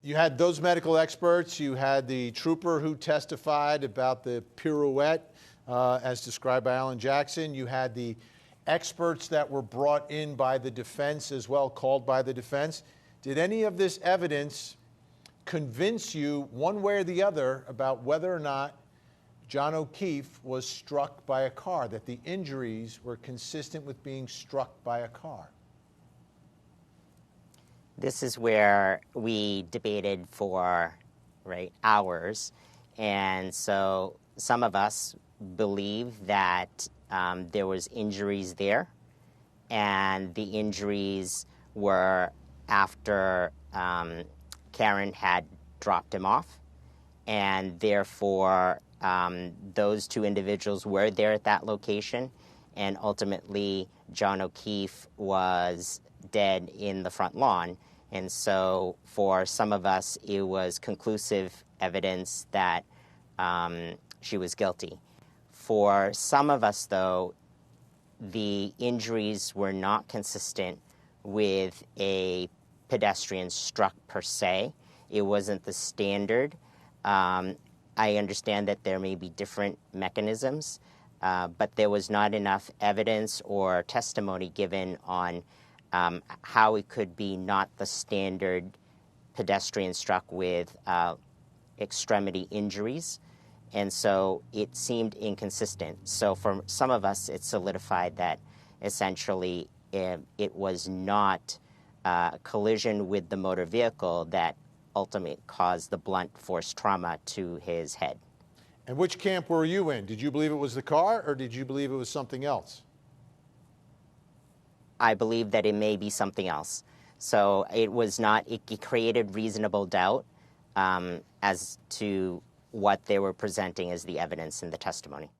You had those medical experts. You had the trooper who testified about the pirouette as described by Alan Jackson. You had the experts that were brought in by the defense as well, called by the defense. Did any of this evidence convince you one way or the other about whether or not John O'Keefe was struck by a car, that the injuries were consistent with being struck by a car? This is where we debated for hours, and so some of us believe that there was injuries there, and the injuries were after Karen had dropped him off, and therefore those two individuals were there at that location, and ultimately John O'Keefe was dead in the front lawn. And so for some of us, it was conclusive evidence that she was guilty. For some of us, though, the injuries were not consistent with a pedestrian struck per se. It wasn't the standard. I understand that there may be different mechanisms, but there was not enough evidence or testimony given on how it could be not the standard pedestrian struck with extremity injuries. And so it seemed inconsistent. So for some of us, it solidified that essentially it was not a collision with the motor vehicle that ultimately caused the blunt force trauma to his head. And which camp were you in? Did you believe it was the car, or did you believe it was something else? I believe that it may be something else. So it was not, it created reasonable doubt as to what they were presenting as the evidence in the testimony.